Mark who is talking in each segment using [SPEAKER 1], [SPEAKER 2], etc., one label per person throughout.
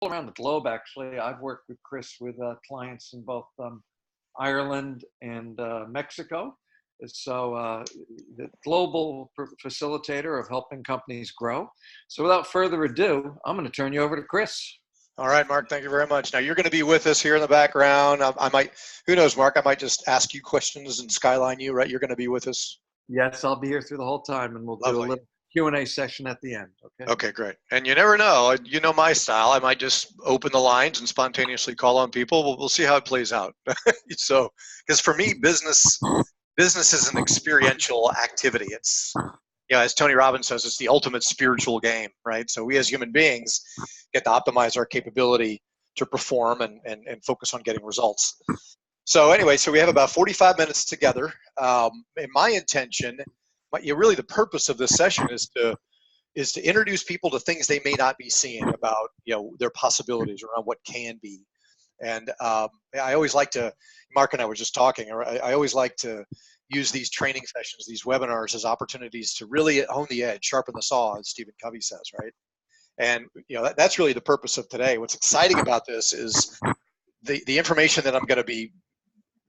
[SPEAKER 1] around the globe, actually. I've worked with Chris with clients in both Ireland and Mexico. So the global facilitator of helping companies grow. So without further ado, I'm going to turn you over to Chris.
[SPEAKER 2] All right, Mark, thank you very much. Now you're going to be with us here in the background. I might, who knows, Mark, I might just ask you questions and skyline you, right? You're going to be with us?
[SPEAKER 1] Yes, I'll be here through the whole time, and we'll do a little Q&A session at the end, okay?
[SPEAKER 2] Okay, great. And you never know, you know my style. I might just open the lines and spontaneously call on people. We'll see how it plays out. So, because for me, business is an experiential activity. It's, you know, as Tony Robbin says, it's the ultimate spiritual game, right? So we as human beings get to optimize our capability to perform and focus on getting results. So anyway, so we have about 45 minutes together. And my intention, really the purpose of this session is to introduce people to things they may not be seeing about, you know, their possibilities around what can be. And I always like to, Mark and I were just talking, I always like to use these training sessions, these webinars as opportunities to really hone the edge, sharpen the saw, as Steven Covey says, right? And, you know, that's really the purpose of today. What's exciting about this is the information that I'm going to be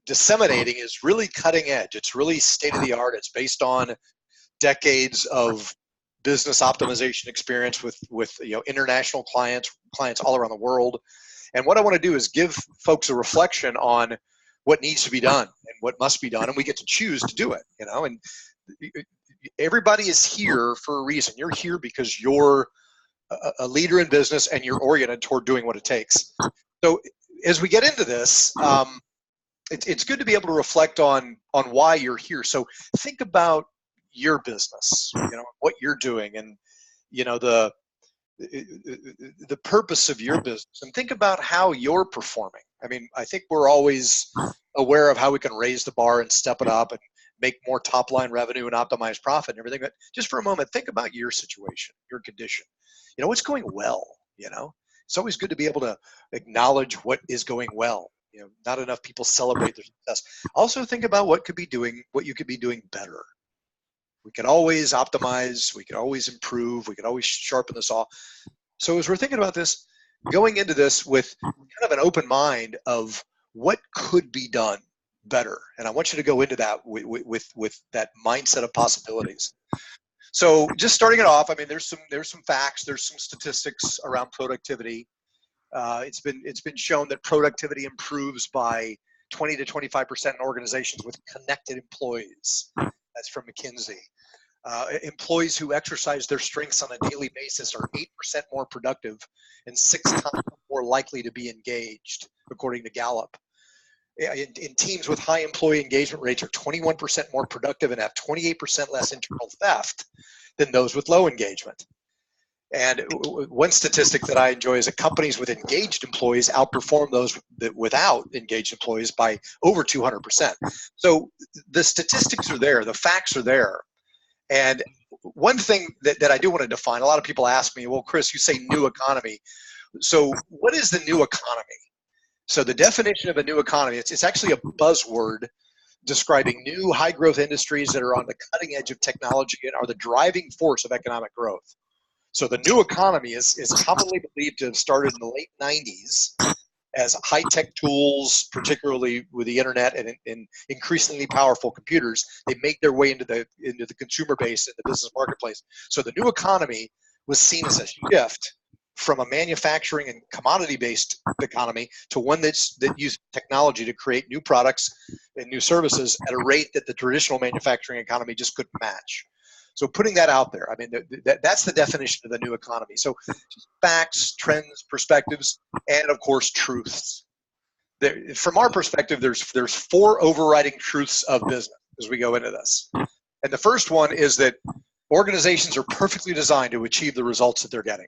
[SPEAKER 2] disseminating is really cutting edge. It's really state of the art. It's based on decades of business optimization experience with you know, international clients all around the world. And what I want to do is give folks a reflection on what needs to be done and what must be done, and we get to choose to do it, you know. And everybody is here for a reason. You're here because you're a leader in business and you're oriented toward doing what it takes. So as we get into this, it's good to be able to reflect on why you're here. So think about your business, you know, what you're doing, and, you know, the purpose of your business, and think about how you're performing. I mean, I think we're always aware of how we can raise the bar and step it up and make more top line revenue and optimize profit and everything. But just for a moment, think about your situation, your condition. You know, what's going well, you know? It's always good to be able to acknowledge what is going well. You know, not enough people celebrate their success. Also think about what you could be doing better. We can always optimize, we can always improve, we can always sharpen the saw. So as we're thinking about this, going into this with kind of an open mind of what could be done better. And I want you to go into that with that mindset of possibilities. So just starting it off, I mean, there's some facts, there's some statistics around productivity. It's been shown that productivity improves by 20 to 25% in organizations with connected employees. That's from McKinsey. Employees who exercise their strengths on a daily basis are 8% more productive and 6 times more likely to be engaged, according to Gallup. In teams with high employee engagement rates are 21% more productive and have 28% less internal theft than those with low engagement. And one statistic that I enjoy is that companies with engaged employees outperform those without engaged employees by over 200%. So the statistics are there, the facts are there. And one thing that I do want to define, a lot of people ask me, well, Chris, you say new economy. So what is the new economy? So the definition of a new economy, it's actually a buzzword describing new high growth industries that are on the cutting edge of technology and are the driving force of economic growth. So the new economy is commonly believed to have started in the late 90s as high-tech tools, particularly with the internet and increasingly powerful computers, they make their way into the consumer base and the business marketplace. So the new economy was seen as a shift from a manufacturing and commodity-based economy to one that uses technology to create new products and new services at a rate that the traditional manufacturing economy just couldn't match. So putting that out there, I mean, that's the definition of the new economy. So just facts, trends, perspectives, and of course, truths. From our perspective, there's 4 overriding truths of business as we go into this. And the first one is that organizations are perfectly designed to achieve the results that they're getting.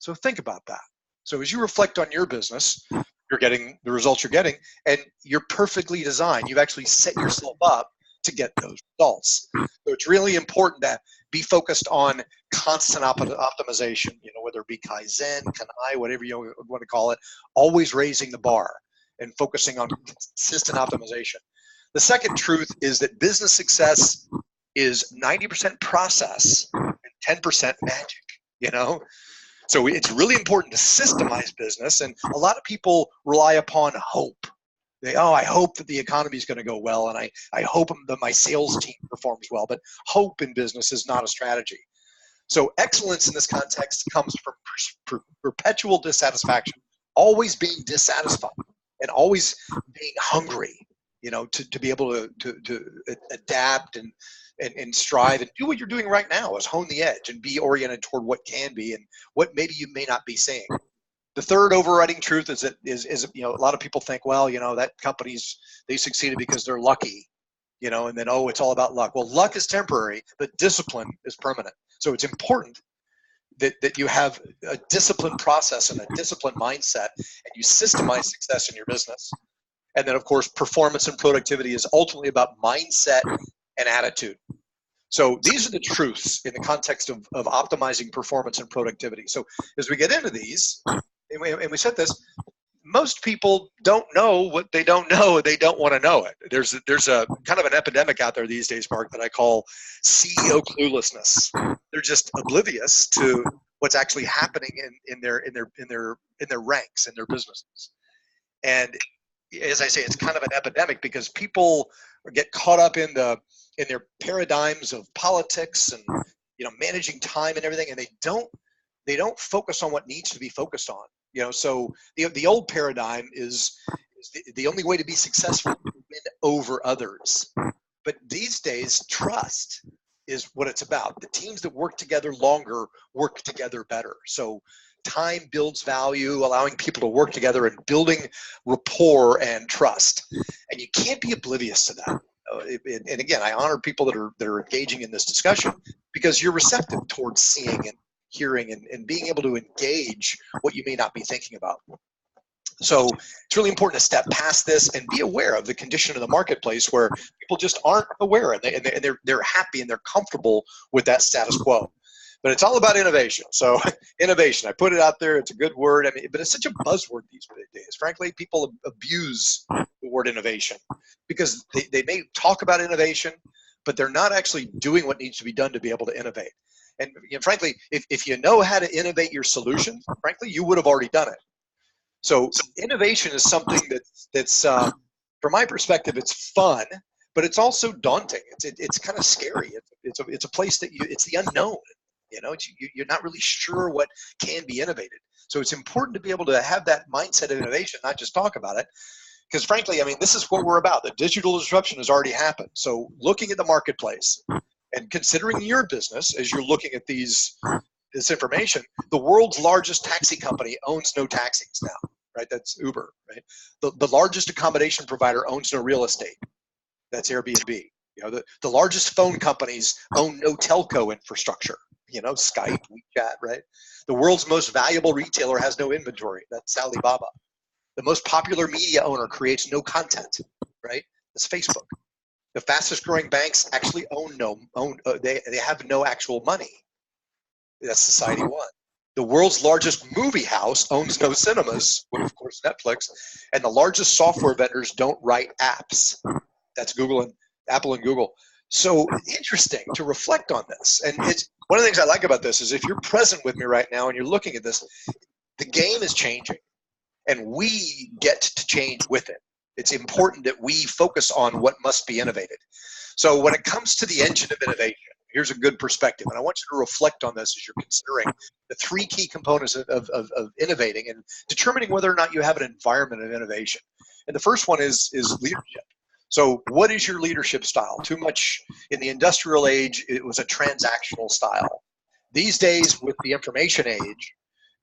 [SPEAKER 2] So think about that. So as you reflect on your business, you're getting the results you're getting, and you're perfectly designed. You've actually set yourself up to get those results. So it's really important to be focused on constant optimization, you know, whether it be Kaizen, Kanai, whatever you want to call it, always raising the bar and focusing on consistent optimization. The second truth is that business success is 90% process and 10% magic, you know? So it's really important to systemize business, and a lot of people rely upon hope. I hope that the economy is going to go well, and I hope that my sales team performs well. But hope in business is not a strategy. So excellence in this context comes from perpetual dissatisfaction, always being dissatisfied and always being hungry, to be able to adapt and strive and do what you're doing right now, is hone the edge and be oriented toward what can be and what maybe you may not be seeing. The third overriding truth is that a lot of people think, well, that they succeeded because they're lucky, and then, it's all about luck. Well, luck is temporary, but discipline is permanent. So it's important that you have a disciplined process and a disciplined mindset, and you systemize success in your business. And then, of course, performance and productivity is ultimately about mindset and attitude. So these are the truths in the context of optimizing performance and productivity. So as we get into these, and we said this, most people don't know what they don't know, and they don't want to know it. There's a kind of an epidemic out there these days, Mark, that I call CEO cluelessness. They're just oblivious to what's actually happening in their ranks, in their businesses. And as I say, it's kind of an epidemic because people get caught up in their paradigms of politics and managing time and everything, and they don't focus on what needs to be focused on. So the old paradigm is the only way to be successful is to win over others. But these days, trust is what it's about. The teams that work together longer work together better. So time builds value, allowing people to work together and building rapport and trust. And you can't be oblivious to that. And again, I honor people that are engaging in this discussion because you're receptive towards seeing and hearing and being able to engage what you may not be thinking about. So it's really important to step past this and be aware of the condition of the marketplace where people just aren't aware and they're happy and they're comfortable with that status quo. But it's all about innovation. So innovation, I put it out there. It's a good word. But it's such a buzzword these days. Frankly, people abuse the word innovation because they may talk about innovation, but they're not actually doing what needs to be done to be able to innovate. And frankly, if you know how to innovate your solution, frankly, you would have already done it. So innovation is something that's from my perspective, it's fun, but it's also daunting. It's kind of scary. It's a place that it's the unknown. You're not really sure what can be innovated. So it's important to be able to have that mindset of innovation, not just talk about it. Because frankly, this is what we're about. The digital disruption has already happened. So looking at the marketplace and considering your business as you're looking at this information, the world's largest taxi company owns no taxis now, right? That's Uber, right? The largest accommodation provider owns no real estate. That's Airbnb. The largest phone companies own no telco infrastructure. Skype, WeChat, right? The world's most valuable retailer has no inventory. That's Alibaba. The most popular media owner creates no content, right? That's Facebook. The fastest growing banks actually they have no actual money. That's Society One. The world's largest movie house owns no cinemas, of course Netflix, and the largest software vendors don't write apps. That's Apple and Google. So interesting to reflect on this. And it's one of the things I like about this is if you're present with me right now and you're looking at this, the game is changing and we get to change with it. It's important that we focus on what must be innovated. So when it comes to the engine of innovation, here's a good perspective. And I want you to reflect on this as you're considering the three key components of innovating and determining whether or not you have an environment of innovation. And the first one is leadership. So what is your leadership style? Too much in the industrial age, it was a transactional style. These days with the information age,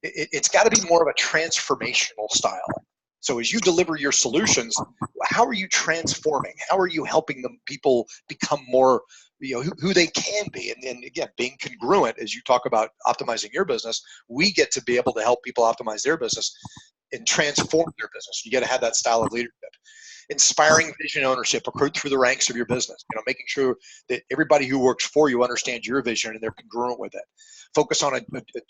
[SPEAKER 2] it's got to be more of a transformational style. So as you deliver your solutions, how are you transforming? How are you helping them people become more, who they can be? And again, being congruent as you talk about optimizing your business, we get to be able to help people optimize their business and transform their business. You got to have that style of leadership. Inspiring vision ownership, recruit through the ranks of your business. Making sure that everybody who works for you understands your vision and they're congruent with it. Focus on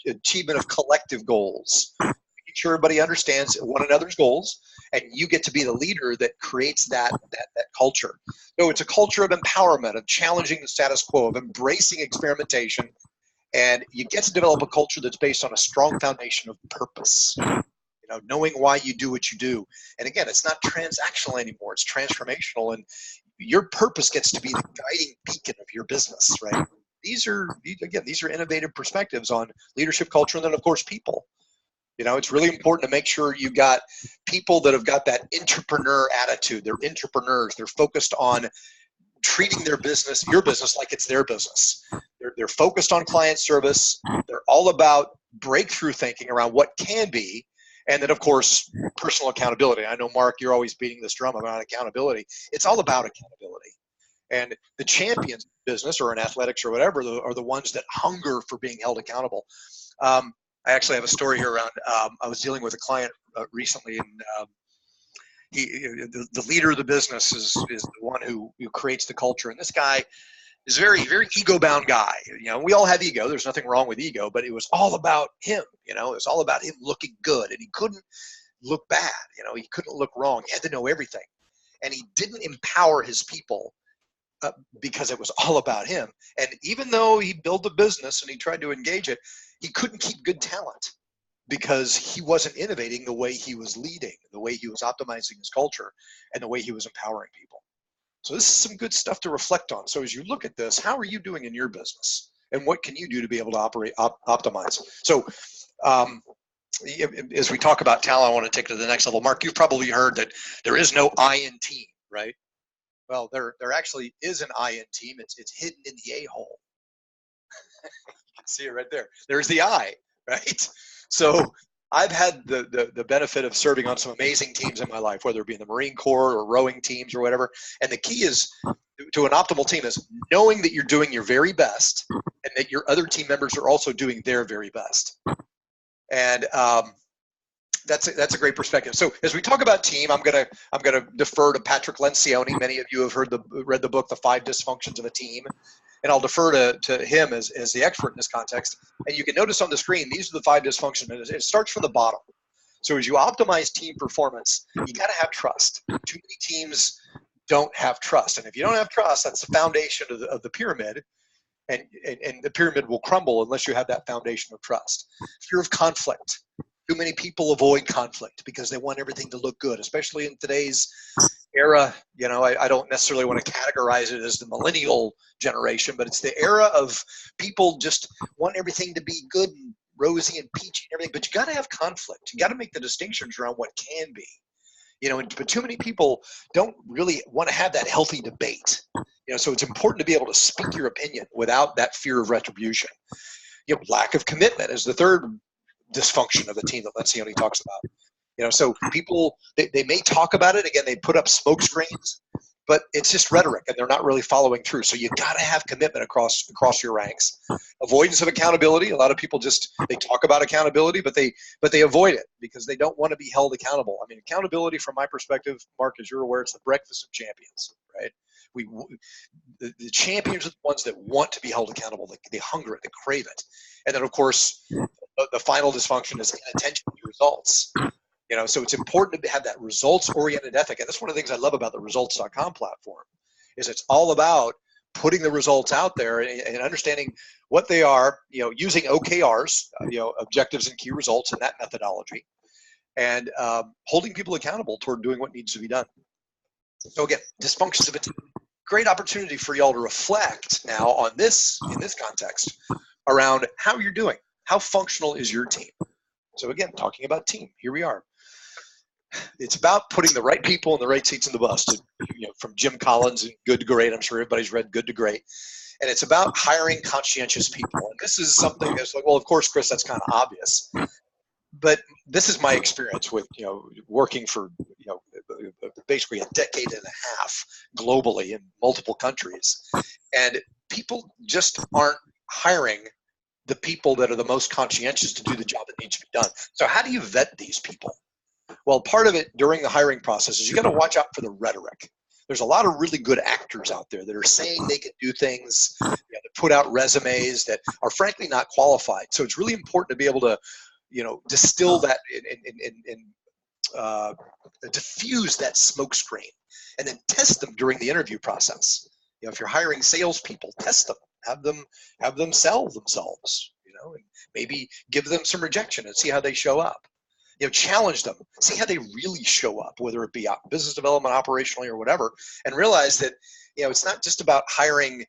[SPEAKER 2] achievement of collective goals. Making sure everybody understands one another's goals, and you get to be the leader that creates that culture. So it's a culture of empowerment, of challenging the status quo, of embracing experimentation, And you get to develop a culture that's based on a strong foundation of purpose. Knowing why you do what you do. And again, it's not transactional anymore. It's transformational. And your purpose gets to be the guiding beacon of your business, right? These are innovative perspectives on leadership, culture, and then, of course, people. It's really important to make sure you got people that have got that entrepreneur attitude. They're entrepreneurs. They're focused on treating your business like it's their business. They're focused on client service. They're all about breakthrough thinking around what can be. And then, of course, personal accountability. I know, Mark, you're always beating this drum about accountability. It's all about accountability. And the champions in business or in athletics or whatever are the ones that hunger for being held accountable. I actually have a story here around, I was dealing with a client recently, and the leader of the business is the one who creates the culture. And this guy is a very, very ego-bound guy. We all have ego. There's nothing wrong with ego, but it was all about him. It was all about him looking good, and he couldn't look bad. He couldn't look wrong. He had to know everything, and he didn't empower his people because it was all about him. And even though he built a business and he tried to engage it, he couldn't keep good talent because he wasn't innovating the way he was leading, the way he was optimizing his culture, and the way he was empowering people. So this is some good stuff to reflect on. So as you look at this, how are you doing in your business? And what can you do to be able to optimize? So as we talk about talent, I want to take it to the next level. Mark, you've probably heard that there is no I in team, right? Well, there actually is an I in team. It's hidden in the A-hole. You can see it right there. There's the I, right? So I've had the benefit of serving on some amazing teams in my life, whether it be in the Marine Corps or rowing teams or whatever. And the key is to an optimal team is knowing that you're doing your very best and that your other team members are also doing their very best. And that's a great perspective. So as we talk about team, I'm gonna defer to Patrick Lencioni. Many of you have read the book, The 5 Dysfunctions of a Team. And I'll defer to him as the expert in this context. And you can notice on the screen, these are the 5 dysfunctions. And it starts from the bottom. So as you optimize team performance, you got to have trust. Too many teams don't have trust. And if you don't have trust, that's the foundation of the pyramid. And the pyramid will crumble unless you have that foundation of trust. Fear of conflict. Too many people avoid conflict because they want everything to look good, especially in today's era. I don't necessarily want to categorize it as the millennial generation, but it's the era of people just want everything to be good and rosy and peachy and everything. But you got to have conflict. You got to make the distinctions around what can be. But too many people don't really want to have that healthy debate. So it's important to be able to speak your opinion without that fear of retribution. Lack of commitment is the third dysfunction of the team that Lencioni talks about. So people, they may talk about it. Again, they put up smoke screens, but it's just rhetoric and they're not really following through. So you got to have commitment across your ranks. Avoidance of accountability. A lot of people they talk about accountability, but they avoid it because they don't want to be held accountable. I mean, accountability from my perspective, Mark, as you're aware, it's the breakfast of champions, right? The champions are the ones that want to be held accountable. They hunger it, they crave it. And then, of course, the final dysfunction is inattention to results. So it's important to have that results-oriented ethic. And that's one of the things I love about the results.com platform is it's all about putting the results out there and understanding what they are, using OKRs, objectives and key results and that methodology, and holding people accountable toward doing what needs to be done. So again, dysfunctions of a team. Great opportunity for y'all to reflect now on this, in this context, around how you're doing. How functional is your team? So again, talking about team, here we are. It's about putting the right people in the right seats in the bus. From Jim Collins and Good to Great. I'm sure everybody's read Good to Great. And it's about hiring conscientious people. And this is something that's like, well, of course, Chris, that's kind of obvious. But this is my experience with, working for, basically a decade and a half globally in multiple countries. And people just aren't hiring the people that are the most conscientious to do the job that needs to be done. So how do you vet these people? Well, part of it during the hiring process is you got to watch out for the rhetoric. There's a lot of really good actors out there that are saying they can do things, that put out resumes that are frankly not qualified. So it's really important to be able to, distill that and diffuse that smoke screen and then test them during the interview process. If you're hiring salespeople, test them. Have them sell themselves, and maybe give them some rejection and see how they show up. Challenge them, see how they really show up, whether it be business development, operationally, or whatever, and realize that, it's not just about hiring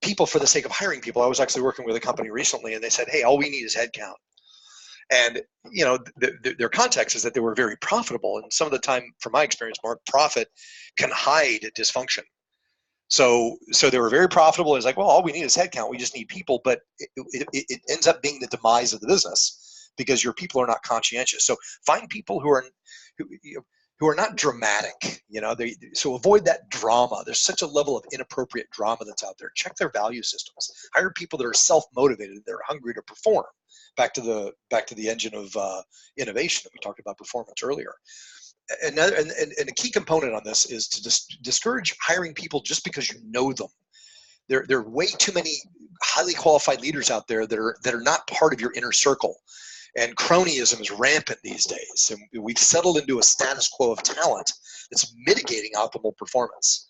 [SPEAKER 2] people for the sake of hiring people. I was actually working with a company recently, and they said, hey, all we need is headcount. And, their context is that they were very profitable. And some of the time, from my experience, Mark, profit can hide dysfunction. So they were very profitable. It's like, well, all we need is headcount. We just need people. But it ends up being the demise of the business because your people are not conscientious. So find people who are not dramatic. So avoid that drama. There's such a level of inappropriate drama that's out there. Check their value systems. Hire people that are self-motivated. They're hungry to perform. Back to the engine of innovation that we talked about performance earlier. And a key component on this is to discourage hiring people just because you know them. There are way too many highly qualified leaders out there that are not part of your inner circle. And cronyism is rampant these days. And we've settled into a status quo of talent that's mitigating optimal performance.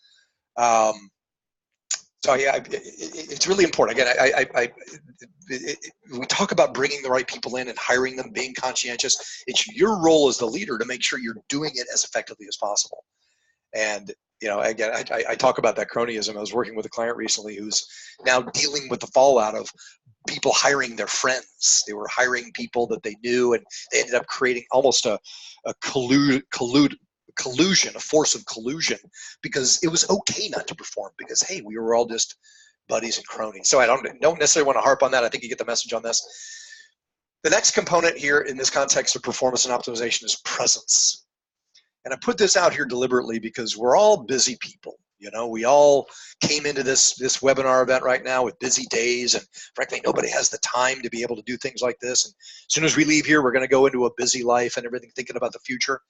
[SPEAKER 2] So yeah, it's really important. Again, we talk about bringing the right people in and hiring them, being conscientious. It's your role as the leader to make sure you're doing it as effectively as possible. And again, I talk about that cronyism. I was working with a client recently who's now dealing with the fallout of people hiring their friends. They were hiring people that they knew, and they ended up creating almost a collusion, a force of collusion, because it was okay not to perform because, hey, we were all just buddies and cronies. So I don't necessarily want to harp on that. I think you get the message on this. The next component here in this context of performance and optimization is presence. And I put this out here deliberately because we're all busy people. We all came into this webinar event right now with busy days, and frankly, nobody has the time to be able to do things like this. And as soon as we leave here, we're going to go into a busy life and everything, thinking about the future.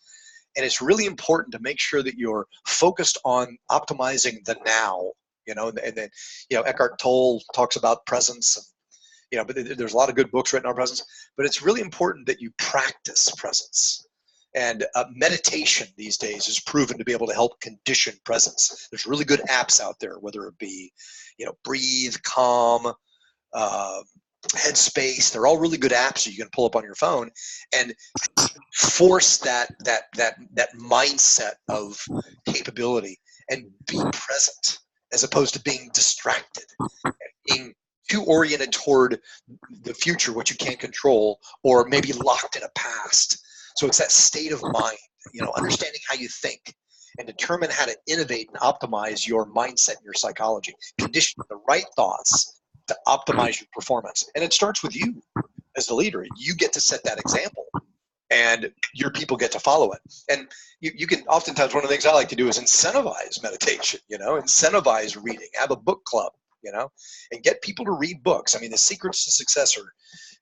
[SPEAKER 2] And it's really important to make sure that you're focused on optimizing the now, and then, Eckhart Tolle talks about presence, and, but there's a lot of good books written on presence, but it's really important that you practice presence. And meditation these days is proven to be able to help condition presence. There's really good apps out there, whether it be, Breathe, Calm, Headspace. They're all really good apps that you can pull up on your phone and force that mindset of capability and be present as opposed to being distracted, being too oriented toward the future, what you can't control, or maybe locked in a past. So it's that state of mind, understanding how you think and determine how to innovate and optimize your mindset and your psychology. Condition the right thoughts to optimize your performance. And it starts with you as the leader. You get to set that example, and your people get to follow it. And you can oftentimes, one of the things I like to do is incentivize meditation, incentivize reading, have a book club, and get people to read books. I mean, the secrets to success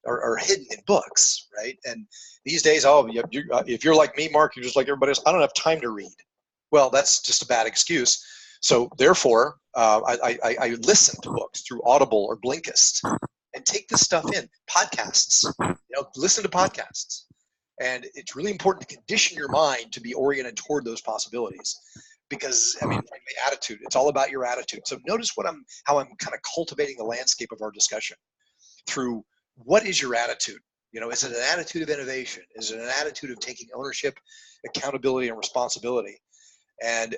[SPEAKER 2] are hidden in books, right? And these days, if you're like me, Mark, you're just like everybody else, I don't have time to read. Well, that's just a bad excuse. So therefore, I listen to books through Audible or Blinkist and take this stuff in. Podcasts, listen to podcasts. And it's really important to condition your mind to be oriented toward those possibilities. Because, attitude, it's all about your attitude. So notice how I'm kind of cultivating the landscape of our discussion through what is your attitude? Is it an attitude of innovation? Is it an attitude of taking ownership, accountability, and responsibility? And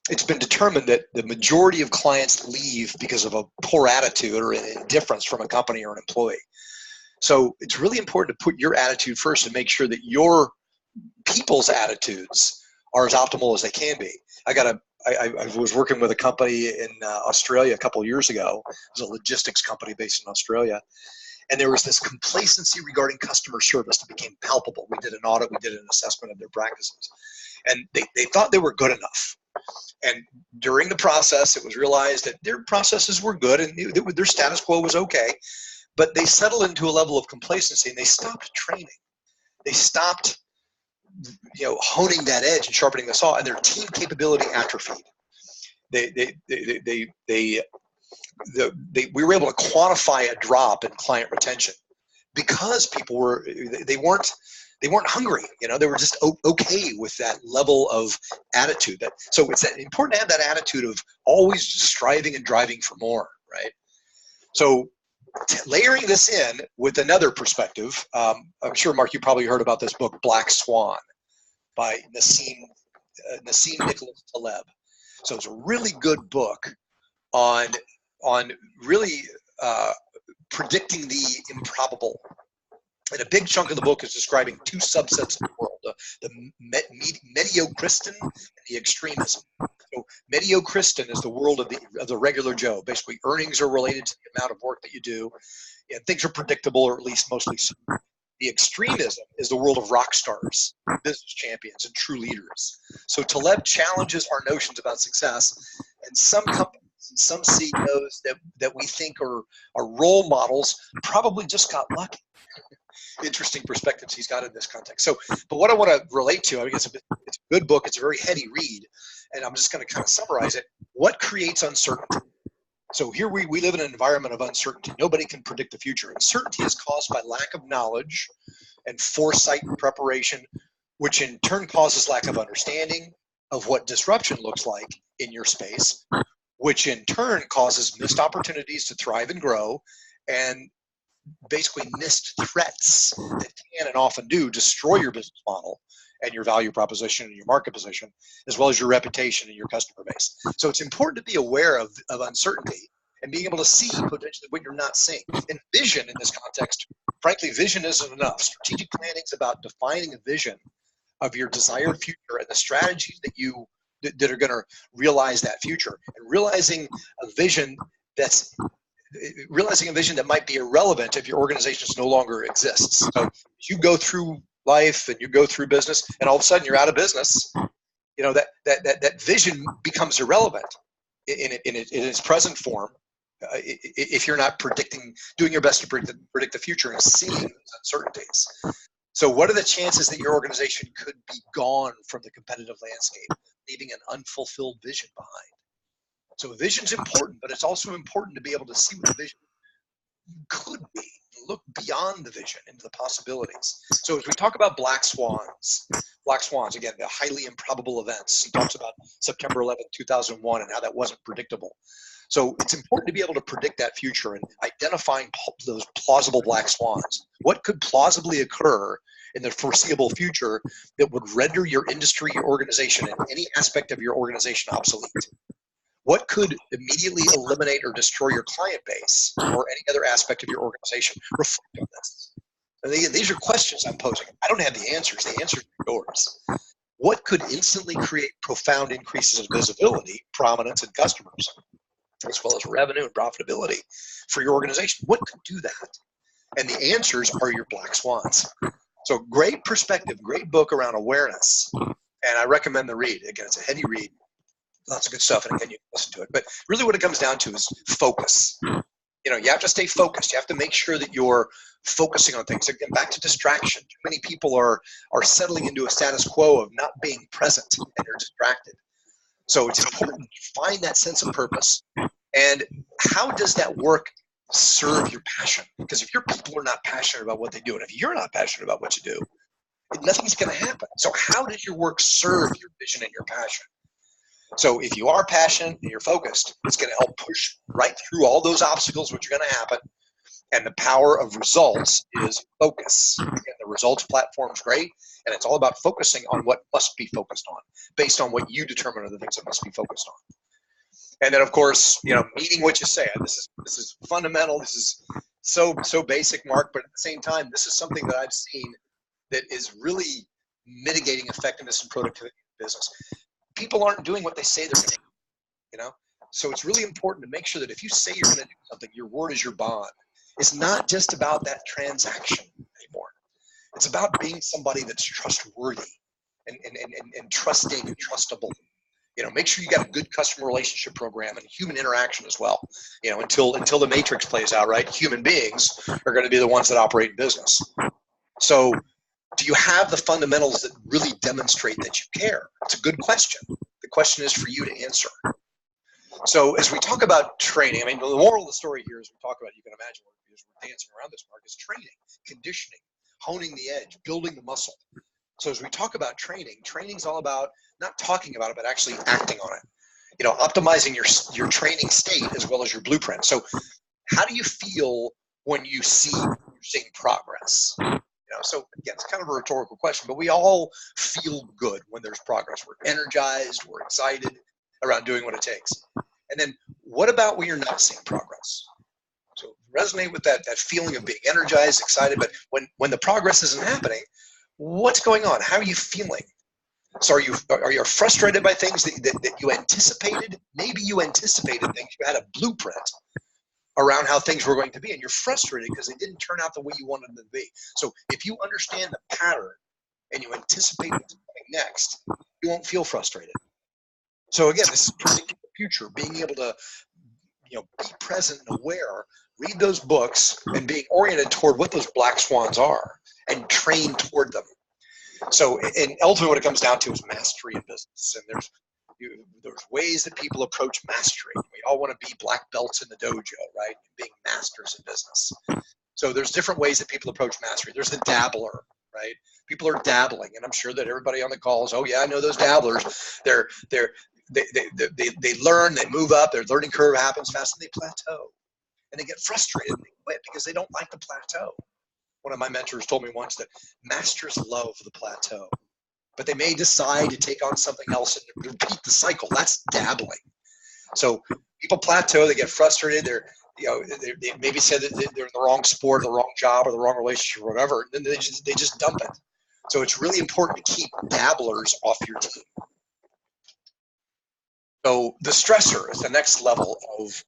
[SPEAKER 2] it's been determined that the majority of clients leave because of a poor attitude or an indifference from a company or an employee. So it's really important to put your attitude first and make sure that your people's attitudes are as optimal as they can be. I was working with a company in Australia a couple of years ago. It was a logistics company based in Australia. And there was this complacency regarding customer service that became palpable. We did an audit, we did an assessment of their practices. And they thought they were good enough. And during the process, it was realized that their processes were good and their status quo was okay. But they settled into a level of complacency and they stopped training. They stopped honing that edge and sharpening the saw, and their team capability atrophied. We were able to quantify a drop in client retention because people weren't hungry. They were just okay with that level of attitude. So it's important to have that attitude of always striving and driving for more, right? So layering this in with another perspective, I'm sure, Mark, you probably heard about this book, Black Swan, by Nassim Nicholas Taleb. So it's a really good book on really predicting the improbable. And a big chunk of the book is describing two subsets of the world, the mediocristan and the extremism. So mediocristan is the world of the regular Joe. Basically, earnings are related to the amount of work that you do, and things are predictable, or at least mostly so. The extremism is the world of rock stars, business champions, and true leaders. So Taleb challenges our notions about success, and some companies and some CEOs that we think are role models probably just got lucky. Interesting perspectives he's got in this context. So, but what I want to relate to, I mean, it's a good book. It's a very heady read, and I'm just going to kind of summarize it. What creates uncertainty? So here we live in an environment of uncertainty. Nobody can predict the future. Uncertainty is caused by lack of knowledge and foresight and preparation, which in turn causes lack of understanding of what disruption looks like in your space, which in turn causes missed opportunities to thrive and grow, and basically missed threats that can and often do destroy your business model and your value proposition and your market position, as well as your reputation and your customer base. So it's important to be aware of uncertainty and being able to see potentially what you're not seeing. And vision in this context, frankly, vision isn't enough. Strategic planning is about defining a vision of your desired future and the strategies that are going to realize that future, and realizing a vision that might be irrelevant if your organization no longer exists. So you go through life and you go through business, and all of a sudden you're out of business. You know, that vision becomes irrelevant in its present form if you're not doing your best to predict the future and seeing those uncertainties. So what are the chances that your organization could be gone from the competitive landscape, leaving an unfulfilled vision behind? So vision's important, but it's also important to be able to see what the vision could be, look beyond the vision into the possibilities. So as we talk about black swans, again, the highly improbable events. He talks about September 11th, 2001, and how that wasn't predictable. So it's important to be able to predict that future and identifying those plausible black swans. What could plausibly occur in the foreseeable future that would render your industry, your organization, and any aspect of your organization obsolete? What could immediately eliminate or destroy your client base or any other aspect of your organization? Reflect on this. And these are questions I'm posing. I don't have the answers. The answers are yours. What could instantly create profound increases in visibility, prominence, and customers, as well as revenue and profitability for your organization? What could do that? And the answers are your black swans. So great perspective, great book around awareness. And I recommend the read. Again, it's a heady read. Lots of good stuff, and again, you can listen to it. But really what it comes down to is focus. You know, you have to stay focused. You have to make sure that you're focusing on things. Again, back to distraction. Too many people are settling into a status quo of not being present, and they're distracted. So it's important to find that sense of purpose. And how does that work serve your passion? Because if your people are not passionate about what they do, and if you're not passionate about what you do, nothing's going to happen. So how does your work serve your vision and your passion? So if you are passionate and you're focused, it's going to help push right through all those obstacles which are going to happen. And the power of results is focus. Again, the results platform is great, and it's all about focusing on what must be focused on, based on what you determine are the things that must be focused on. And then, of course, you know, meaning what you say. This is fundamental. This is so basic, Mark. But at the same time, this is something that I've seen that is really mitigating effectiveness and productivity in business. People aren't doing what they say they're going to do, you know? So it's really important to make sure that if you say you're going to do something, your word is your bond. It's not just about that transaction anymore. It's about being somebody that's trustworthy and trusting and trustable. You know, make sure you got a good customer relationship program and human interaction as well. You know, until the matrix plays out, right? Human beings are going to be the ones that operate in business. So do you have the fundamentals that really demonstrate that you care? It's a good question. The question is for you to answer. So as we talk about training, I mean, the moral of the story here is we talk about, you can imagine we're dancing around this, Mark, is training, conditioning, honing the edge, building the muscle. So as we talk about training, training's all about not talking about it, but actually acting on it. optimizing your training state as well as your blueprint. So how do you feel when you're seeing progress? So again, it's kind of a rhetorical question, but we all feel good when there's progress. We're energized, we're excited around doing what it takes. And then what about when you're not seeing progress? So resonate with that feeling of being energized, excited, but when the progress isn't happening, what's going on? How are you feeling? So are you frustrated by things that you anticipated? Maybe you anticipated things, you had a blueprint around how things were going to be, and you're frustrated because they didn't turn out the way you wanted them to be. So if you understand the pattern and you anticipate what's coming next, you won't feel frustrated. So again, this is predicting the future, being able to be present and aware, read those books, and being oriented toward what those black swans are and train toward them. So, and ultimately what it comes down to is mastery in business. And there's ways that people approach mastery. We all want to be black belts in the dojo, right? Being masters in business. So there's different ways that people approach mastery. There's the dabbler, right? People are dabbling, and I'm sure that everybody on the call is, oh yeah, I know those dabblers. They learn, they move up, their learning curve happens fast, and they plateau. And they get frustrated and they quit because they don't like the plateau. One of my mentors told me once that masters love the plateau, but they may decide to take on something else and repeat the cycle. That's dabbling. So people plateau, they get frustrated, they maybe said that they're in the wrong sport, the wrong job, or the wrong relationship, or whatever, and then they just dump it. So it's really important to keep dabblers off your team. So the stressor is the next level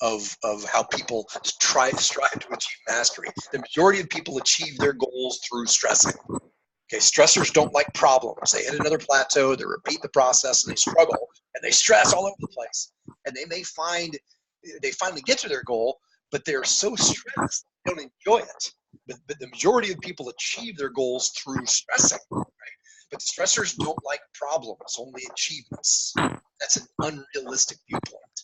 [SPEAKER 2] of how people strive to achieve mastery. The majority of people achieve their goals through stressing. Okay, stressors don't like problems. They hit another plateau, they repeat the process, and they struggle, and they stress all over the place. And they may find they finally get to their goal, but they're so stressed they don't enjoy it. But the majority of people achieve their goals through stressing. Right? But stressors don't like problems, only achievements. That's an unrealistic viewpoint.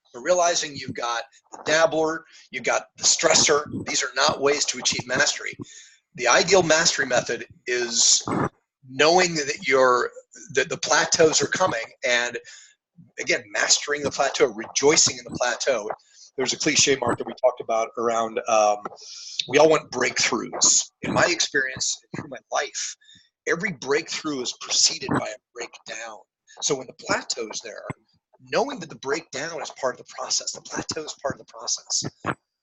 [SPEAKER 2] So realizing you've got the dabbler, you've got the stressor, these are not ways to achieve mastery. The ideal mastery method is knowing that the plateaus are coming, and again, mastering the plateau, rejoicing in the plateau. There's a cliche, Mark, that we talked about around we all want breakthroughs. In my experience, through my life, every breakthrough is preceded by a breakdown. So when the plateau is there, knowing that the breakdown is part of the process, the plateau is part of the process,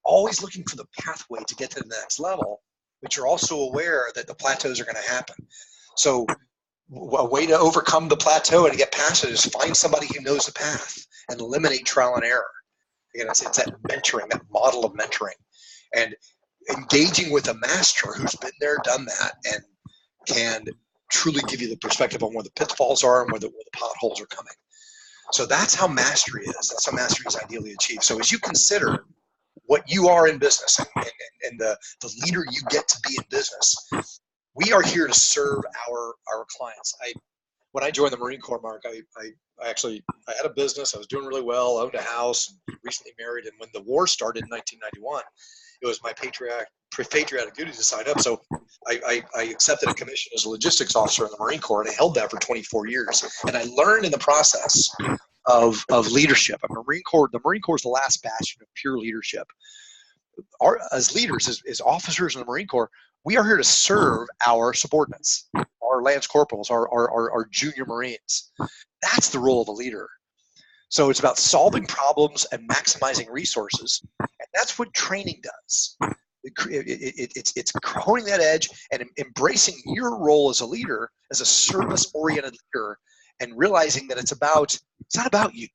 [SPEAKER 2] always looking for the pathway to get to the next level, but you're also aware that the plateaus are going to happen. So a way to overcome the plateau and to get past it is find somebody who knows the path and eliminate trial and error. Again, it's that mentoring, that model of mentoring, and engaging with a master who's been there, done that, and can truly give you the perspective on where the pitfalls are and where the potholes are coming. So that's how mastery is. That's how mastery is ideally achieved. So as you consider what you are in business and the leader you get to be in business, we are here to serve our clients. When I joined the Marine Corps, Mark, I had a business. I was doing really well, owned a house, recently married, and when the war started in 1991, it was my patriotic duty to sign up. So I accepted a commission as a logistics officer in the Marine Corps, and I held that for 24 years. And I learned in the process of leadership. The Marine Corps is the last bastion of pure leadership. As leaders, as officers in the Marine Corps, we are here to serve our subordinates, our lance corporals, our junior Marines. That's the role of a leader. So it's about solving problems and maximizing resources. And that's what training does. It's honing that edge and embracing your role as a leader, as a service-oriented leader, and realizing that it's not about you.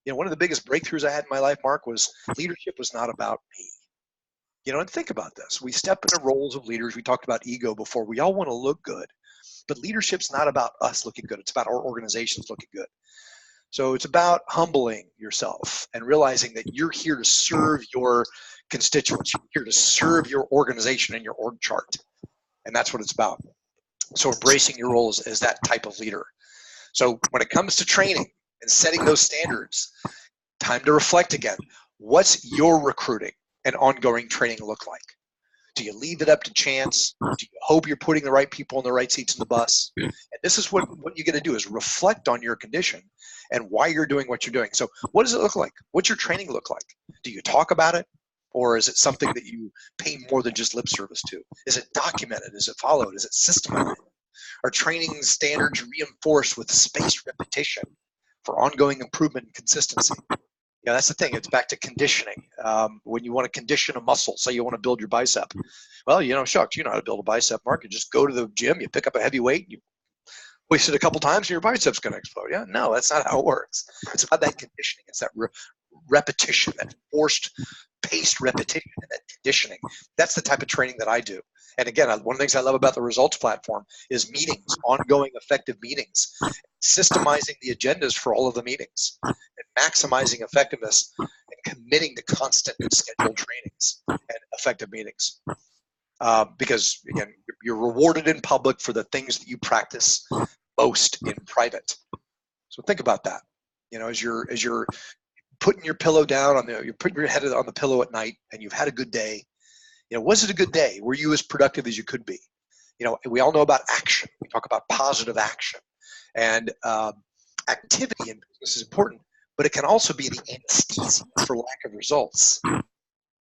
[SPEAKER 2] One of the biggest breakthroughs I had in my life, Mark, was leadership was not about me. And think about this. We step into roles of leaders. We talked about ego before. We all want to look good, but leadership's not about us looking good. It's about our organizations looking good. So it's about humbling yourself and realizing that you're here to serve your constituents. You're here to serve your organization and your org chart. And that's what it's about. So embracing your role as that type of leader. So when it comes to training and setting those standards, time to reflect again. What's your recruiting and ongoing training look like? Do you leave it up to chance? Do you hope you're putting the right people in the right seats in the bus? And this is what you got to do, is reflect on your condition and why you're doing what you're doing. So what does it look like? What's your training look like? Do you talk about it? Or is it something that you pay more than just lip service to? Is it documented? Is it followed? Is it systematic? Are training standards reinforced with spaced repetition for ongoing improvement and consistency? Yeah, that's the thing. It's back to conditioning. When you want to condition a muscle, say you want to build your bicep. Well, shucks, you know how to build a bicep, Mark. You just go to the gym, you pick up a heavy weight, you waste it a couple times, and your bicep's going to explode. Yeah, no, that's not how it works. It's about that conditioning. It's that repetition, that forced, paced repetition, and that conditioning. That's the type of training that I do. And again, one of the things I love about the results platform is meetings, ongoing effective meetings, systemizing the agendas for all of the meetings, and maximizing effectiveness, and committing to constant and scheduled trainings and effective meetings. Because again, you're rewarded in public for the things that you practice most in private. So think about that. As you're putting your pillow down you're putting your head on the pillow at night, and you've had a good day. Was it a good day? Were you as productive as you could be? We all know about action. We talk about positive action, and activity in business is important, but it can also be the anesthesia for lack of results.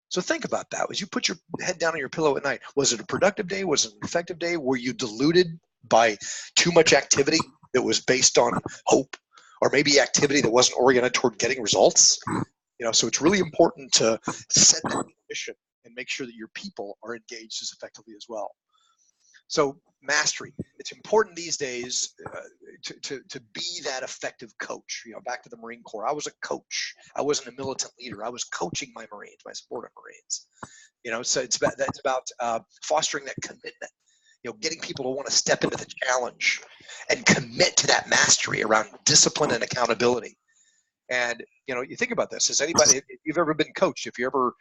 [SPEAKER 2] So think about that. As you put your head down on your pillow at night, was it a productive day? Was it an effective day? Were you diluted by too much activity that was based on hope, or maybe activity that wasn't oriented toward getting results? So it's really important to set that condition and make sure that your people are engaged as effectively as well. So mastery. It's important these days to be that effective coach. Back to the Marine Corps. I was a coach. I wasn't a militant leader. I was coaching my Marines, my subordinate Marines. So it's about fostering that commitment. Getting people to want to step into the challenge and commit to that mastery around discipline and accountability. And you think about this. If you've ever been coached, if you ever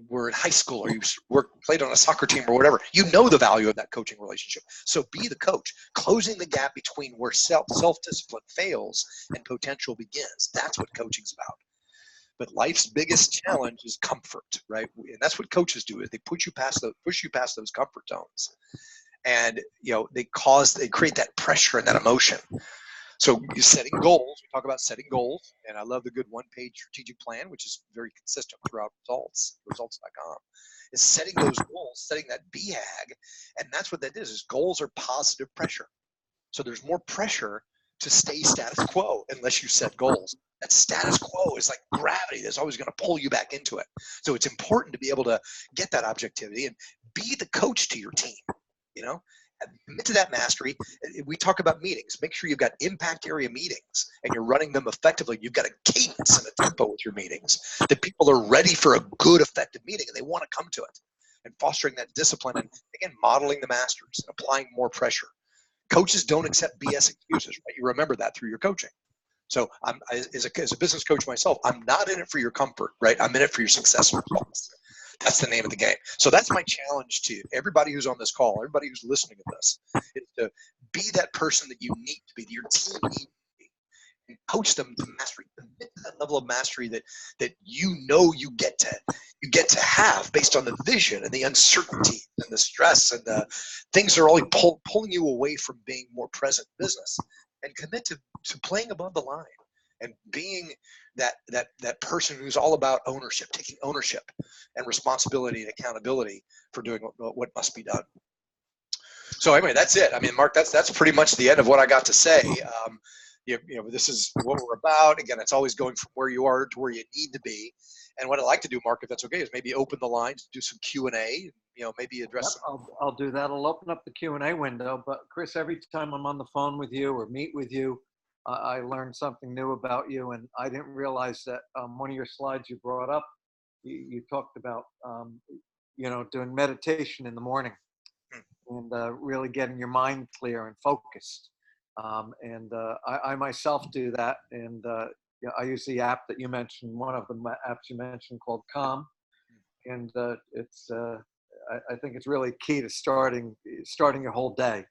[SPEAKER 2] were in high school, or you played on a soccer team or whatever, the value of that coaching relationship. So be the coach, closing the gap between where self-discipline fails and potential begins. That's what coaching's about. But life's biggest challenge is comfort, right? And that's what coaches do, is they push you past those comfort zones. And they create that pressure and that emotion. So you're setting goals. We talk about setting goals, and I love the good one-page strategic plan, which is very consistent throughout results.com. Is setting those goals, setting that BHAG, and that's what that is goals are positive pressure. So there's more pressure to stay status quo unless you set goals. That status quo is like gravity that's always going to pull you back into it. So it's important to be able to get that objectivity and be the coach to your team, Commit to that mastery. We talk about meetings. Make sure you've got impact area meetings and you're running them effectively. You've got a cadence and a tempo with your meetings, that people are ready for a good, effective meeting and they want to come to it. And fostering that discipline, and again, modeling the masters and applying more pressure. Coaches don't accept BS excuses, right? You remember that through your coaching. So as a business coach myself, I'm not in it for your comfort, right? I'm in it for your success and results. That's the name of the game. So that's my challenge to everybody who's on this call, everybody who's listening to this, is to be that person that you need to be, that your team needs to be, and coach them to mastery, commit to that level of mastery that you get to have based on the vision and the uncertainty and the stress and the things that are only pulling you away from being more present in business, and commit to playing above the line. And being that person who's all about ownership, taking ownership and responsibility and accountability for doing what must be done. So anyway, that's it. I mean, Mark, that's pretty much the end of what I got to say. This is what we're about. Again, it's always going from where you are to where you need to be. And what I'd like to do, Mark, if that's okay, is maybe open the lines, do some Q&A, maybe address.
[SPEAKER 1] Yep, I'll do that. I'll open up the Q&A window. But Chris, every time I'm on the phone with you or meet with you, I learned something new about you, and I didn't realize that one of your slides you brought up, you talked about, doing meditation in the morning and really getting your mind clear and focused. I myself do that, and I use the app that you mentioned, one of the apps you mentioned called Calm, and I think it's really key to starting your whole day.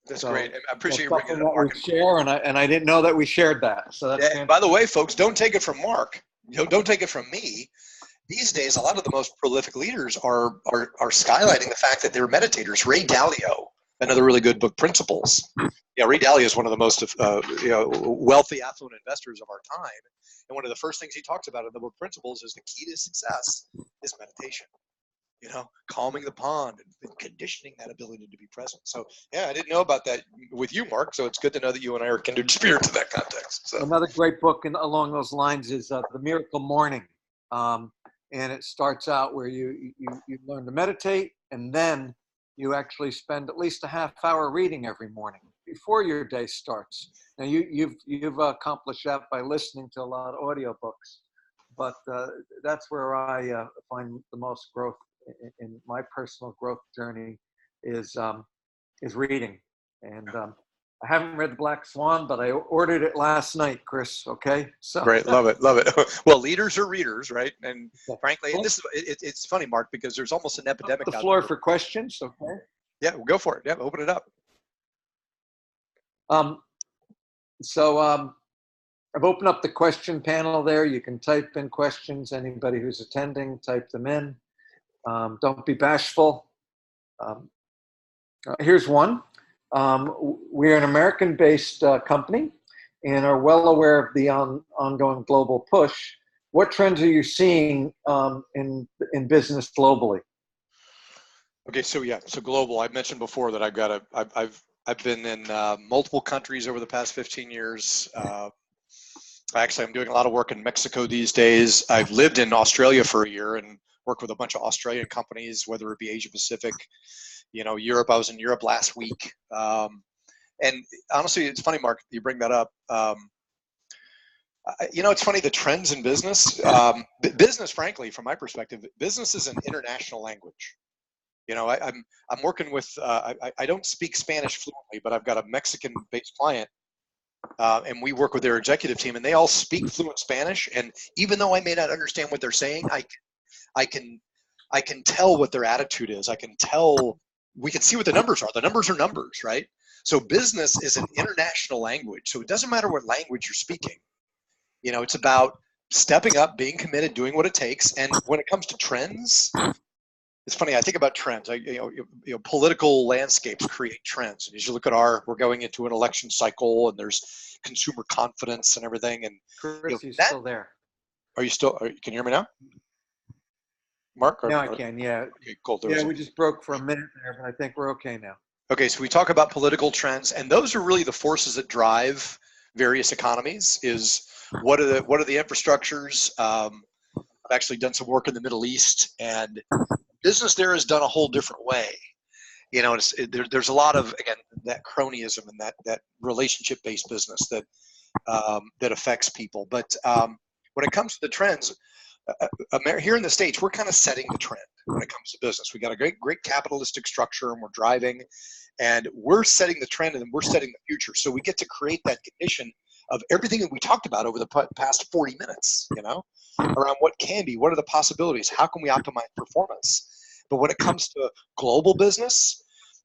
[SPEAKER 2] That's great. I appreciate you bringing it up,
[SPEAKER 1] Mark. Share, and I didn't know that we shared that. So that's
[SPEAKER 2] by the way, folks, don't take it from Mark. Don't take it from me. these days, a lot of the most prolific leaders are skylighting the fact that they're meditators. Ray Dalio, another really good book, Principles. Yeah, Ray Dalio is one of the most wealthy, affluent investors of our time. And one of the first things he talks about in the book Principles is the key to success is meditation. Calming the pond and conditioning that ability to be present. So, yeah, I didn't know about that with you, Mark. So it's good to know that you and I are kindred spirits in that context. So
[SPEAKER 1] another great book along those lines is The Miracle Morning. And it starts out where you learn to meditate, and then you actually spend at least a half hour reading every morning before your day starts. Now you've accomplished that by listening to a lot of audiobooks, but that's where I find the most growth in my personal growth journey is reading. And I haven't read The Black Swan, but I ordered it last night, Chris. Okay, so
[SPEAKER 2] great, love it. Well, leaders are readers, right? And frankly, and it's funny, Mark, because there's almost an epidemic.
[SPEAKER 1] The floor for questions. Okay.
[SPEAKER 2] Yeah, go for it. Yeah, open it up.
[SPEAKER 1] I've opened up the question panel there. You can type in questions. Anybody who's attending, type them in. Don't be bashful. Here's one. We're an American-based company and are well aware of the ongoing global push. What trends are you seeing in business globally?
[SPEAKER 2] Okay, so global. I mentioned before that I've been in multiple countries over the past 15 years. Actually, I'm doing a lot of work in Mexico these days. I've lived in Australia for a year and worked with a bunch of Australian companies, whether it be Asia Pacific, Europe. I was in Europe last week. And honestly, it's funny, Mark, you bring that up. It's funny, the trends in business. Business, frankly, from my perspective, business is an international language. I'm working with, I don't speak Spanish fluently, but I've got a Mexican-based client. And we work with their executive team, and they all speak fluent Spanish. And even though I may not understand what they're saying, I can tell what their attitude is. I can tell. We can see what the numbers are. The numbers are numbers, right? So business is an international language. So it doesn't matter what language you're speaking. It's about stepping up, being committed, doing what it takes. And when it comes to trends, it's funny. I think about trends. Political landscapes create trends. And as you look at we're going into an election cycle, and there's consumer confidence and everything. And
[SPEAKER 1] Chris, you're still there.
[SPEAKER 2] Are you still? Can you hear me now, Mark?
[SPEAKER 1] Now I can. Yeah.
[SPEAKER 2] Okay, cool.
[SPEAKER 1] We just broke for a minute there, but I think we're okay now.
[SPEAKER 2] Okay, so we talk about political trends, and those are really the forces that drive various economies. Is what are the infrastructures? I've actually done some work in the Middle East, and business there is done a whole different way. There's a lot of, again, that cronyism and that relationship-based business that affects people. But when it comes to the trends, here in the States, we're kind of setting the trend when it comes to business. We got a great capitalistic structure, and we're driving, and we're setting the trend, and we're setting the future. So we get to create that condition of everything that we talked about over the past 40 minutes, around what can be, what are the possibilities, how can we optimize performance. But when it comes to global business,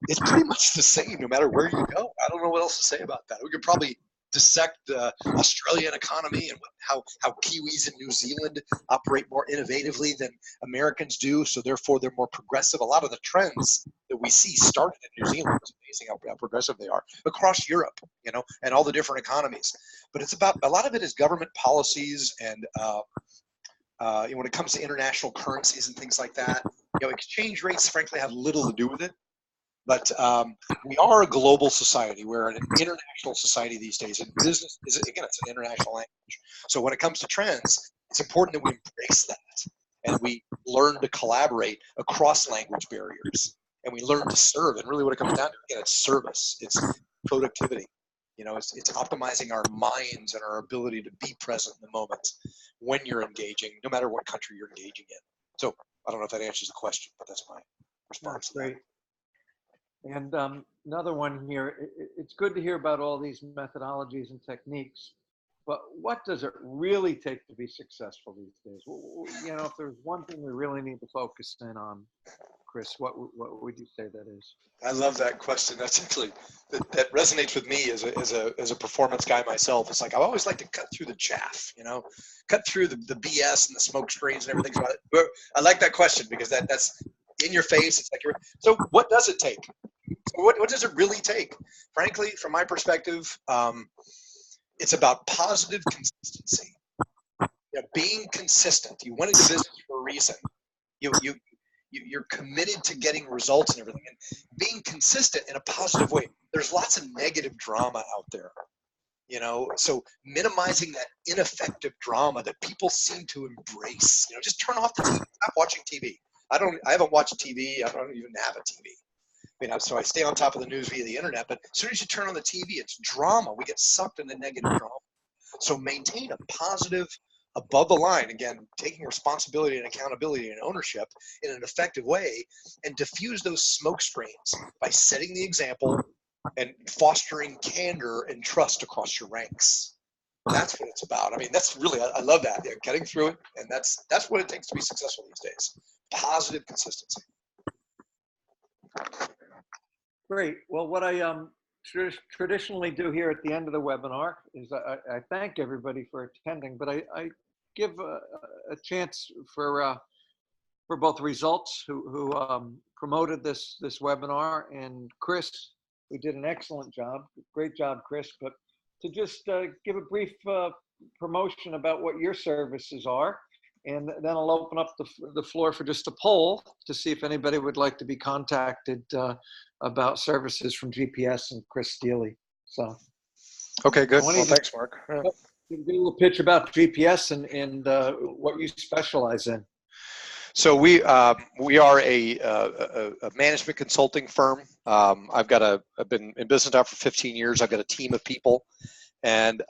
[SPEAKER 2] it's pretty much the same no matter where you go. I don't know what else to say about that. We could probably dissect the Australian economy and how Kiwis in New Zealand operate more innovatively than Americans do, so therefore they're more progressive. A lot of the trends that we see started in New Zealand. It's amazing how progressive they are across Europe, and all the different economies. But it's about, a lot of it is government policies, and when it comes to international currencies and things like that, exchange rates frankly have little to do with it. But we are a global society. We're an international society these days, and business is, again, it's an international language. So when it comes to trends, it's important that we embrace that, and we learn to collaborate across language barriers, and we learn to serve. And really what it comes down to, again, it's service, it's productivity. It's optimizing our minds and our ability to be present in the moment when you're engaging, no matter what country you're engaging in. So I don't know if that answers the question, but that's my response.
[SPEAKER 1] That's great. And another one here, it's good to hear about all these methodologies and techniques, but what does it really take to be successful these days? If there's one thing we really need to focus in on, Chris? What would you say that is?
[SPEAKER 2] I love that question. That's actually that resonates with me as a performance guy myself. It's like I always like to cut through the chaff, cut through the BS and the smoke screens and everything. So I like that question because that's in your face. It's like so what does it take? So what does it really take? Frankly, from my perspective, it's about positive consistency. Being consistent. You went into business for a reason. You're committed to getting results and everything, and being consistent in a positive way. There's lots of negative drama out there, so minimizing that ineffective drama that people seem to embrace. Just turn off the TV. Stop watching TV. I haven't watched TV. I don't even have a TV. So I stay on top of the news via the internet, but as soon as you turn on the TV, it's drama. We get sucked into negative drama. So maintain a positive, above the line, again, taking responsibility and accountability and ownership in an effective way, and diffuse those smoke screens by setting the example and fostering candor and trust across your ranks. That's what it's about. That's really, I love that. Getting through it, and that's what it takes to be successful these days. Positive consistency.
[SPEAKER 1] Great. Well, what I traditionally do here at the end of the webinar is I thank everybody for attending, but I give a chance for both Results, who promoted this webinar, and Chris, who did an excellent job. Great job, Chris. But to just give a brief promotion about what your services are, and then I'll open up the floor for just a poll to see if anybody would like to be contacted about services from GPS and Chris Steely. So,
[SPEAKER 2] okay, good. Well, thanks, Mark.
[SPEAKER 1] Yeah. Give a little pitch about GPS and what you specialize in.
[SPEAKER 2] So we are a management consulting firm. I've been in business now for 15 years. I've got a team of people, and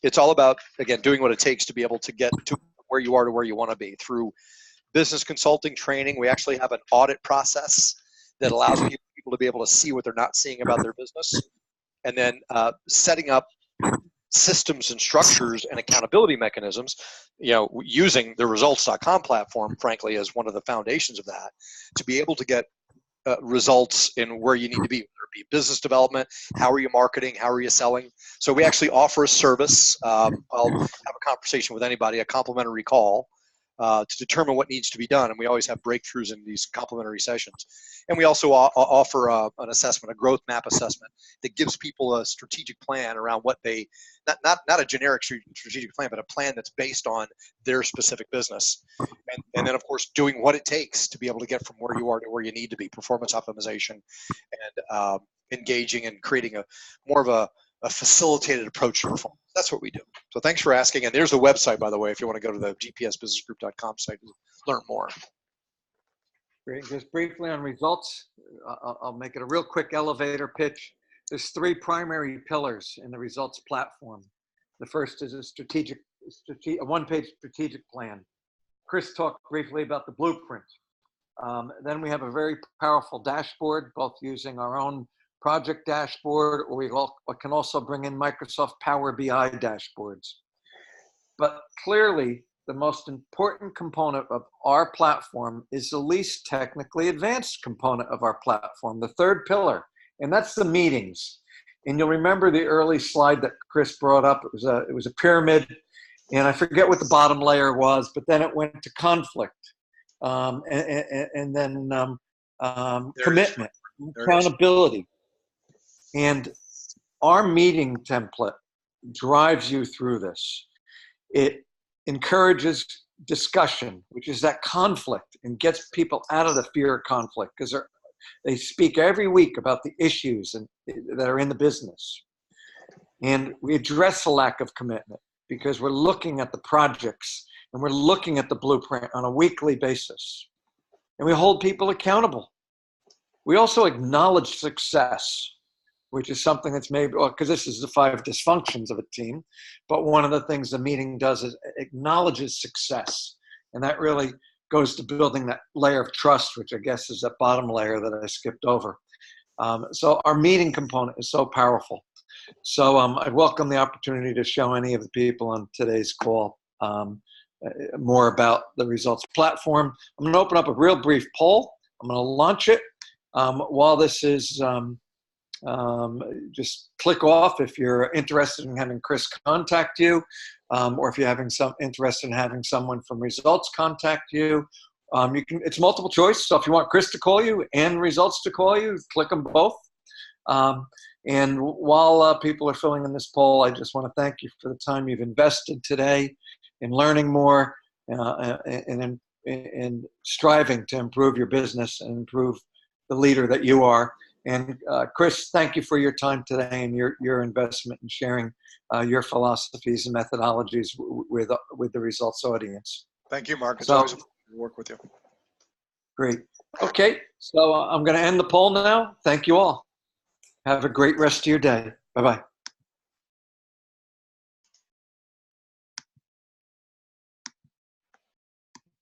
[SPEAKER 2] it's all about, again, doing what it takes to be able to get to where you are to where you want to be through business consulting training. We actually have an audit process that allows people to be able to see what they're not seeing about their business, and then setting up systems and structures and accountability mechanisms, using the results.com platform, frankly, as one of the foundations of that, to be able to get results in where you need to be, whether it be business development, how are you marketing, how are you selling. So we actually offer a service. I'll have a conversation with anybody, a complimentary call, to determine what needs to be done. And we always have breakthroughs in these complimentary sessions. And we also offer an assessment, a growth map assessment, that gives people a strategic plan around what they, not a generic strategic plan, but a plan that's based on their specific business. And then, of course, doing what it takes to be able to get from where you are to where you need to be, performance optimization, and engaging and creating more of a facilitated approach to performance. That's what we do. So thanks for asking. And there's the website, by the way, if you want to go to the gpsbusinessgroup.com site to learn more.
[SPEAKER 1] Great. Just briefly on Results, I'll make it a real quick elevator pitch. There's three primary pillars in the Results platform. The first is a one-page strategic plan. Chris talked briefly about the blueprint. Then we have a very powerful dashboard, both using our own project dashboard, or we can also bring in Microsoft Power BI dashboards. But clearly, the most important component of our platform is the least technically advanced component of our platform, the third pillar, and that's the meetings. And you'll remember the early slide that Chris brought up. It was a pyramid, and I forget what the bottom layer was, but then it went to conflict, and then commitment, accountability. And our meeting template drives you through this. It encourages discussion, which is that conflict, and gets people out of the fear of conflict, because they speak every week about the issues that are in the business. And we address the lack of commitment because we're looking at the projects and we're looking at the blueprint on a weekly basis. And we hold people accountable. We also acknowledge success, which is something that's maybe, because this is the 5 dysfunctions of a team, but one of the things the meeting does is acknowledges success. And that really goes to building that layer of trust, which I guess is that bottom layer that I skipped over. So our meeting component is so powerful. So I welcome the opportunity to show any of the people on today's call more about the Results platform. I'm going to open up a real brief poll. I'm going to launch it. While this is just click off if you're interested in having Chris contact you, or if you're having some interest in having someone from Results contact you. It's multiple choice. So if you want Chris to call you and Results to call you, click them both. And while people are filling in this poll, I just want to thank you for the time you've invested today in learning more and in striving to improve your business and improve the leader that you are. And Chris, thank you for your time today and your investment in sharing your philosophies and methodologies with the Results audience.
[SPEAKER 2] Thank you, Mark. It's always a pleasure to work with you.
[SPEAKER 1] Great. Okay, so I'm going to end the poll now. Thank you all. Have a great rest of your day. Bye-bye.